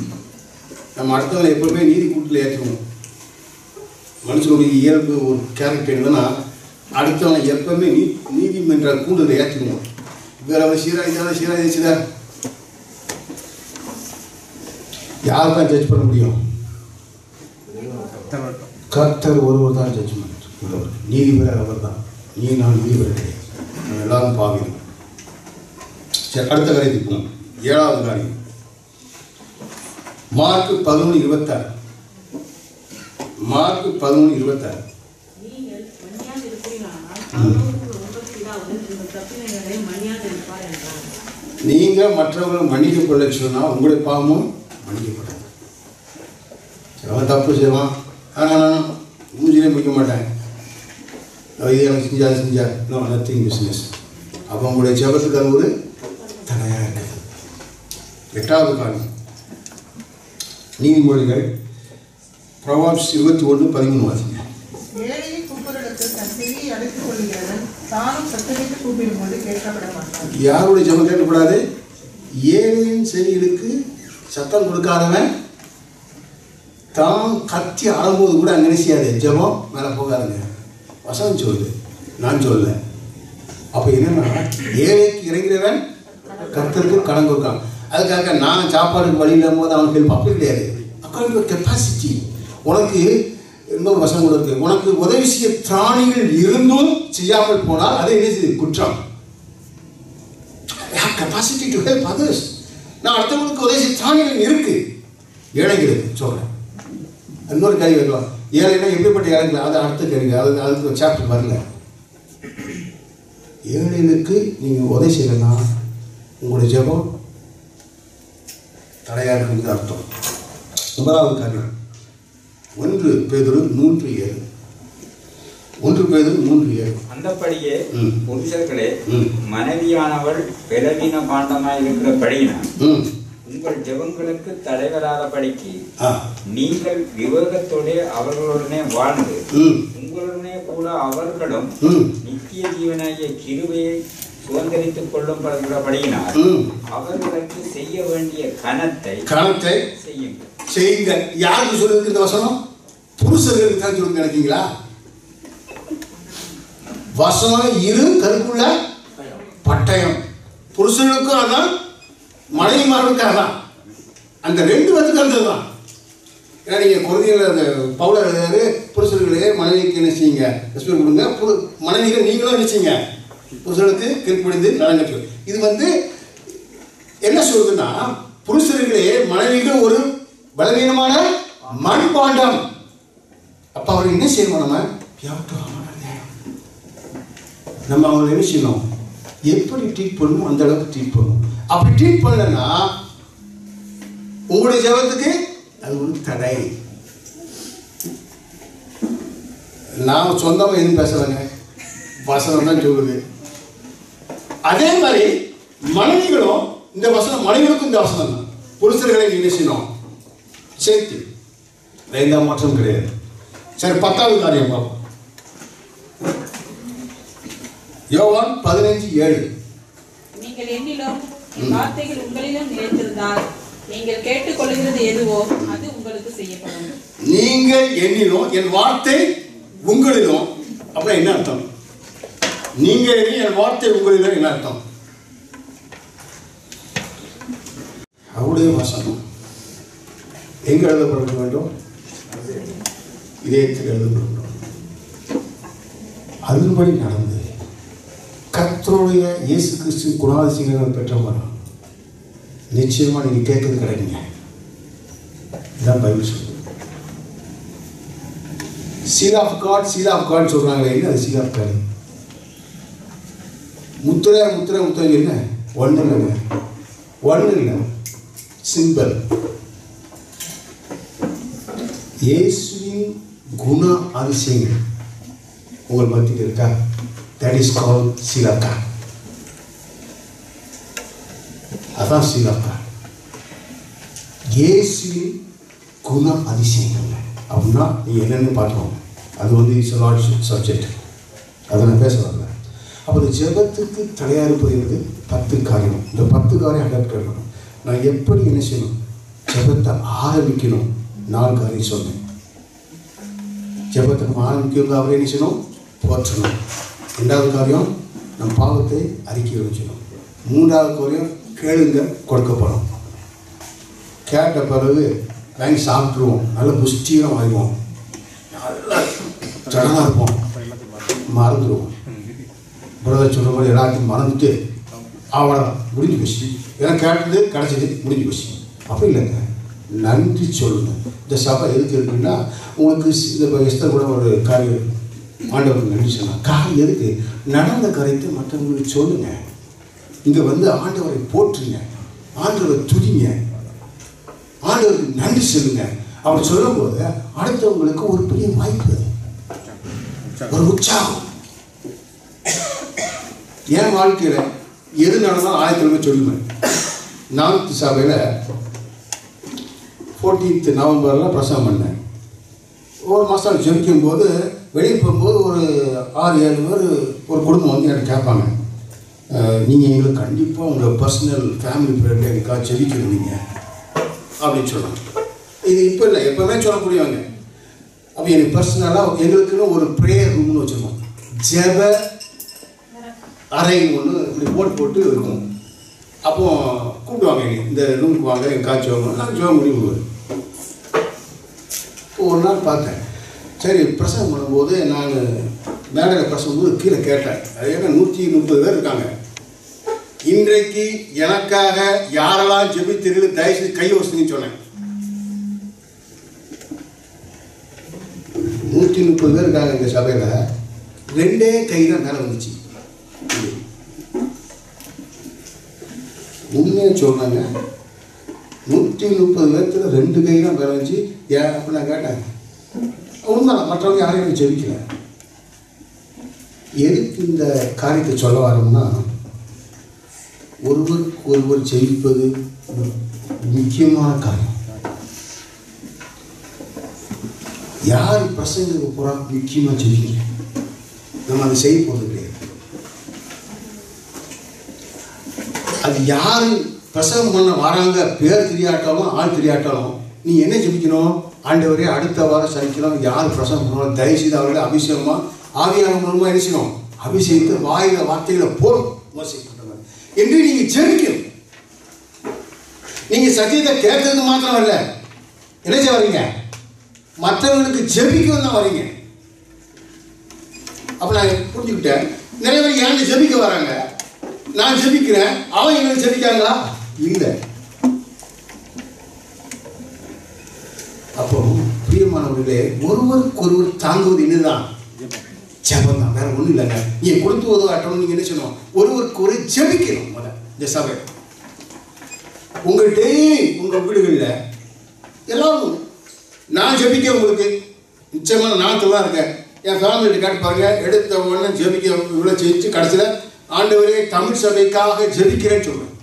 நம்ம அடுத்தவங்களை எப்பவுமே நீதி கூட்டில் ஏற்றுக்கணும். மனுஷனுடைய இயல்பு ஒரு கேரக்டர் என்னன்னா, அடுத்தவனை எப்பவுமே நீதிமன்ற கூடுதலை ஏற்றுக்கணும். வேற அவர் சீரா யார் தான் ஜட்ஜ் பண்ண முடியும்? கர்த்தர் ஒருவர் தான் ஜட்ஜ்மெண்ட் உள்ளவர். நீதிபதி அவர் தான். நீ நான் நீதிபதி கிடையாது, நம்ம எல்லாரும் பாவிக்கிறோம். சரி, அடுத்த காரியத்துக்கு போகும். 7வது காரியம் மார்க் 11:26. மார்க் 11:26. நீங்க மற்றவர்கள் மன்னிக்க கொள்ள சொன்னா உங்களுடைய பாவமும் மன்னிக்கப்படாது. அவன் தப்பு செய்வான், ஆனால் மூஞ்சிலே முடிக்க மாட்டேன், இது எனக்கு செஞ்சா நோ நத்திங் பிஸ்னஸ். அப்போ உங்களுடைய ஜெபத்துக்கு அது ஒரு தடையாக இருக்குது. 8வது காரியம் நீதிமொழிகள் Proverbs 21:13 வாசிங்க. ஏழையை கூப்பிடுவதற்கு தன் செவியை அடைத்துக் கொள்கிறவன் தானும் சத்தமிட்டு கூப்பிடும்போது கேட்கப்பட மாட்டான். யாருடைய ஜெபம் கேட்கப்படாது? ஏழையின் செவிகளுக்கு சத்தம் கொடுக்காதவன் தான் கத்தி ஆடும்போது கூட அங்கே செய்யாது, ஜெபம் மேலே போகாதுங்க. வசனம் சொல்லுது, நான் சொல்லல. அப்போ என்னன்னா, ஏழைக்கு இறங்கிறவன் கர்த்தருக்கு கடன் கொடுக்கான். அதுக்காக நான் சாப்பாடுக்கு வழி இல்லாம போது அவனுக்கு ஹெல்ப் அப்படி கிடையாது. According to capacity. உனக்கு இன்னொரு வசனம் கூட இருக்கு, உனக்கு உதவி செய்ய திராணிகள் இருந்தும் செய்யாமல் போனால் அது என்ன குற்றம். Capacity to help others. நான் அடுத்தவங்களுக்கு உதவி செய்ய திராணிகள் இருக்கு. ஏழைகளுக்கு சொல்றேன். இன்னொரு கேள்வி வைக்கலாம், ஏழைனா எப்படிப்பட்ட ஏழைகள்? அது அடுத்த கேள்வி, அதுக்கு சாப்டர் வரல. ஏழைகளுக்கு நீங்கள் உதவி செய்யலைன்னா உங்களுடைய ஜெபம் தடையாக இருக்குன்னு அர்த்தம். 9வது காரியம் 1 பேதுரு 3:7. 1 பேதுரு 3:7. அந்தபடியே புருஷர்களே, மனைவியானவள் பலவீன பாண்டமாய் இருக்கிறபடியினால் உங்கள் ஜெபங்களுக்கு தடை வராதபடிக்கு நீங்கள் விவேகத்தோடு அவர்களுடனே வாழ்ந்து உங்களுடனே கூட அவர்களும் நித்திய ஜீவனாகிய கிருபையை சுதந்திரித்துக் கொள்ளும்படியினால் அவர்களுக்கு செய்ய வேண்டிய கணத்தை செய்யுங்க. யாருக்கு சொல்லுங்க இந்த வசனம்? புருஷர்களுக்கு தான் சொல்லுங்க. நினைக்கிறீங்களா? வசனம் இரு கருக்குள்ள பட்டயம். புருஷர்களுக்கும் அதான், மனைவிமார்களுக்கு அதான். அந்த 2 பேருக்கு அந்த தான். ஏன்னா நீங்கள் குழந்தைகள் பவுல எழுதாரு, புருஷர்களே மனைவிக்கு என்ன செய்யுங்க, ரெஸ்பெக்ட் கொடுங்க, மனைவிகள் நீங்களும் என்ன செய்யுங்க, புருஷனுக்கு கீழ்ப்படிந்து நடங்க. இது என்ன சொல்றதுன்னா, புருஷர்களே மனைவிகள் ஒரு பலவீனமான மண்பாண்டம். அப்ப அவர் என்ன செய்யணும்? நம்ம அவங்களை என்ன செய்யணும்? எப்படி ட்ரீட் பண்ணணும் அந்த அளவுக்கு ட்ரீட் பண்ணணும். அப்படி ட்ரீட் பண்ணலன்னா உங்களுடைய ஜெபத்துக்கு அது ஒரு தடை. நான் சொந்தமாக எதுவும் பேசுறேங்க, வசனம் தான் சொல்லுது. அதே மாதிரி மனைவிகளும் இந்த வசனம், மனைவிகளுக்கும் இந்த வசனம் தான். புருஷர்களை என்ன செய்யணும்? சேர்த்து எந்த மாற்றம் கிடையாது. சரி, 10வது காரியம் பார்ப்போம். யோவான் 15:7. நீங்கள் என்னிலும் என் வார்த்தைகள் உங்களிலும் நிலைத்திருந்தால் நீங்கள் கேட்டுக்கொள்கிறது எதுவோ அது உங்களுக்கு செய்யப்படும். நீங்கள் என்னிலும் என் வார்த்தை உங்களிலும், அப்புறம் என்ன அர்த்தம்? நீங்கள் என் வார்த்தை உங்களிலும் என்ன அர்த்தம்? அவருடைய வசனம் எங்க எழுதப்பட வேண்டும்? இதயத்தில் எழுதப்பட வேண்டும். அதன்படி நடந்து கர்த்தருடைய இயேசு கிறிஸ்து குணாதிசயங்கள் பெற்றவர் நிச்சயமா நீங்க கேட்கறது கிடைக்குங்க. இதான் பைபிள் சொல்லுது. சீல் ஆஃப் காட் சொல்றாங்க. என்ன அது சீல் ஆஃப் காட்? முத்திரை என்ன? ஒன்று இல்லை, சிம்பிள். இயேசுவின் குண அதிசயங்கள் உங்கள் மத்தியில் இருக்கா? That is called seal of God. அதான் சீலாக்கா. இயேசுவின் குண அதிசயங்கள் அப்படின்னா நீ என்னென்னு பார்க்கணும். அது இஸ் லார்ஜ் சப்ஜெக்ட், அதை நான் பேச வரல. அப்போ இந்த ஜெபத்துக்கு தடையாக இருப்பது 10 காரியம். இந்த 10 காரியம் அடாப்ட் இருக்கணும். நான் எப்படி என்ன செய்யணும், ஜெபத்தை ஆரம்பிக்கணும். 4 காரியம் சொன்னேன். ஜெபத்தை ஆரம்பிக்கிறது அவரை என்ன செய்யணும், போற்றணும். 2வது காரியம் நம் பாவத்தை அறிக்கை வச்சணும். 3வது காரியம் கேளுங்க, கொடுக்கப்படும். கேட்ட பிறகு வாங்கி சாப்பிட்ருவோம், நல்ல புஷ்டியாக வாங்குவோம், நல்லா ஜடனாக இருப்போம், மறந்துடுவோம். பிரதர் சொல்கிற மாதிரி எல்லாத்தையும் மறந்துட்டு அவ்வளோதான் முடிஞ்சு போச்சு. ஏன்னா கேட்டது கிடச்சிது, முடிஞ்சு போச்சு. அப்படி இல்லைங்க, நன்றி சொல்லுங்கள். இந்த சபை எதுக்கு இருக்குன்னா உங்களுக்கு இந்த எஸ்தர் கூட ஒரு காரியம் ஆண்டவருக்கு நன்றி சொன்னாங்க. காரியம் எதுக்கு, நடந்த காரியத்தை மற்றவங்களுக்கு சொல்லுங்கள். இங்கே ஆண்டவரை போற்றுங்க, ஆண்டவரை துதிங்க, ஆண்டவருக்கு நன்றி சொல்லுங்க. அப்படி சொல்லும் போது அடுத்தவங்களுக்கு ஒரு பெரிய வாய்ப்பு, ஒரு உற்சாகம். என் வாழ்க்கையில் எது நடந்தாலும் 1000 சொல்லுவேன். 4th சபையில் 14th நவம்பரில் பிரசவம் பண்ணேன். ஒரு மாதம் ஜெபிக்கும் போது வெளியே போகும்போது ஒரு 6-7 பேர் ஒரு குடும்பம் என்கிட்ட கேட்பாங்க, நீங்கள் எங்களுக்கு கண்டிப்பாக உங்கள் பர்சனல் ஃபேமிலி ப்ரேயரில் எனக்காக ஜெபிக்கிறீங்க அப்படின்னு சொன்னாங்க. இது இப்போ இல்லை, எப்போவுமே சொல்லக்கூடியவங்க. அப்போ எனக்கு பர்சனலாக எங்களுக்குன்னு ஒரு ப்ரேயர் ரூம்னு வச்சுருக்கோம். ஜெப அறை ஒன்று இப்படி போட்டு இருக்கும். அப்போ கூப்பிடுவாங்க, இந்த ரூமுக்கு வாங்க, எங்கள் காய்ச்சி வாங்க, நான் ஜோம் முடிவு. ஒரு நாள் பார்த்தேன், சரி பிரசவம் பண்ணும்போது நான் மேடையில் பிரசவம் போது கீழே கேட்டேன், அது ஏன்னா 130 பேர் இருக்காங்க, இன்றைக்கு எனக்காக யாரெல்லாம் ஜெபித்தீர்கள் தயவுசெய்து கை வசதின்னு சொன்னேன். 130 பேர் இருக்காங்க இந்த சபையில், 2 கை தான் மேலே வந்துச்சு. உண்மையை சொல்றாங்க, 130 பேர்த்துல 2 கை தான் மேலே வந்துச்சு. ஏன் அப்படி நான் கேட்டேன், உண்மை மற்றவங்க யாரையும் ஜெபிக்கல. எதுக்கு இந்த காரியத்தை சொல்ல வரோம்னா, ஒருவருக்கு ஒருவர் ஜெயிப்பது முக்கியமான காரியம். யார் பிரசங்களுக்கு போகிறா முக்கியமாக ஜெயிக்கிறேன், நம்ம அதை செய்ய போகிறது கிடையாது. அது யார் பிரசவம் பண்ண வராங்க, பேர் தெரியாட்டாலும் ஆள் தெரியாட்டாலும் நீ என்ன ஜெபிக்கணும், ஆண்டவரே அடுத்த வாரம் சனிக்கலாம் யார் பிரசவம் பண்ணுவாங்க தயவுசெய்து அவர்களை அபிஷேகமாக ஆவியான மூலமாக என்ன செய்யணும், அபிஷேகத்தை வாயில வார்த்தைகளை போடும் என்று நீங்கள் ஜெபிக்கணும். நீங்கள் சத்தியத்தை கேட்கறது மாத்திரம் அல்ல, என்ன செய்ய வரீங்க, மற்றவர்களுக்கு ஜெபிக்கவும் தான் வரீங்க. அப்போ நான் புரிஞ்சுக்கிட்டேன், நிறைய பேர் ஏன் ஜெபிக்க வராங்க, நான் ஜெபிக்கிறேன், அவன் எங்களுக்கு ஜெபிக்காங்களா, இல்லை. அப்போ பிரியமானவர்களே, ஒருவருக்கு ஒருவர் தாங்குவது என்னதான், ஜெபம் தான், வேற ஒன்றும் இல்லைங்க. நீங்க கொடுத்து உதவாட்டணும், நீங்க என்ன செய்யணும், ஒருவருக்கு ஒரு ஜெபிக்கணும். இந்த சபை உங்கள்கிட்ட உங்க வீடுகளில் எல்லாரும் நான் ஜெபிக்க உங்களுக்கு நிச்சயமான நாட்கள்லாம் இருக்கேன். என் ஃபேமிலிட்டு கேட்டு பாருங்க, எடுத்த உடனே ஜெபிக்க இவ்வளோ ஜெயிச்சு கடைசியில் ஆண்டவரே தமிழ் சபைக்காக ஜெபிக்கிறேன்னு சொல்லுவேன்.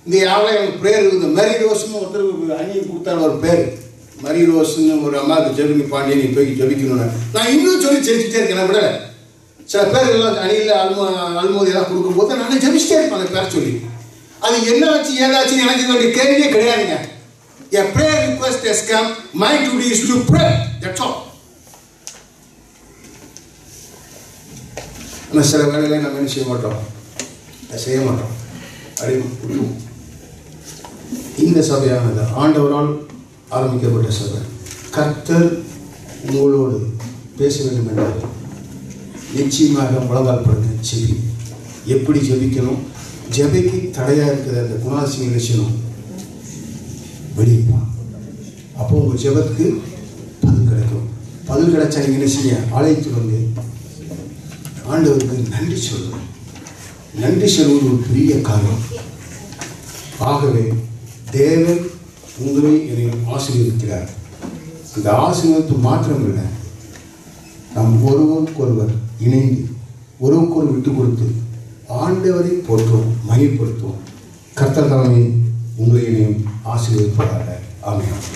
இங்கே யாரெல்லாம் எனக்கு பேர் இருக்குது, மரி ரோஸ்னு ஒருத்தருக்கு அணி கொடுத்தாரு ஒரு பேர், மரி ரோஸ்ன்னு ஒரு அம்மாவுக்கு ஜெபிங்க பாண்டிய நீ போய் ஜெபிக்கணும்னு நான் இன்னும் சொல்லி ஜெபிச்சுட்டே இருக்கேன். விட சில பேர் எல்லாம் அணியில் அனுமதி எல்லாம் கொடுக்கும்போது நான் ஜெபிச்சுட்டே இருப்பேன் அந்த பேர் சொல்லி. அது என்ன ஆச்சு ஏதாச்சுன்னு எனக்கு வேண்டிய கேள்வியே கிடையாதுங்க. A prayer request has come, my duty is to pray, that's all. ஆனால் சில வேலைகளை நம்ம என்ன செய்ய மாட்டோம், செய்ய மாட்டோம், அறிவு. இந்த சபையானது ஆண்டவரால் ஆரம்பிக்கப்பட்ட சபை. கர்த்தர் உங்களோடு பேச வேண்டும் என்றால் நிச்சயமாக முழங்கால் படுங்க, ஜெபி. எப்படி ஜெபிக்கணும், ஜெபிக்கு தடையாக இருக்கிற அந்த குணாதிசயங்களை செய்யணும், வெளியே. அப்போ உங்கள் ஜெபத்துக்கு பதில் கிடைக்கும். பதில் கிடைச்சா நீங்கள் என்ன செய்ய, அழைத்து வந்து ஆண்டவருக்கு நன்றி சொல்லுங்கள். நன்றி சொல்வது ஒரு பெரிய காரியம். ஆகவே தேவன் உங்களை என்னை ஆசீர்வதிக்கிறார். அந்த ஆசீர்வாதத்து மாத்திரமில்லை, நாம் ஒருவருக்கொருவர் இணைந்து ஒருவருக்கொரு விட்டு கொடுத்து ஆண்டவரை போற்றுவோம், மகிழ்ப்படுத்துவோம். கர்த்தர் தாமே உங்களையும் ஆசீர்வதிப்பதாக. ஆமென்.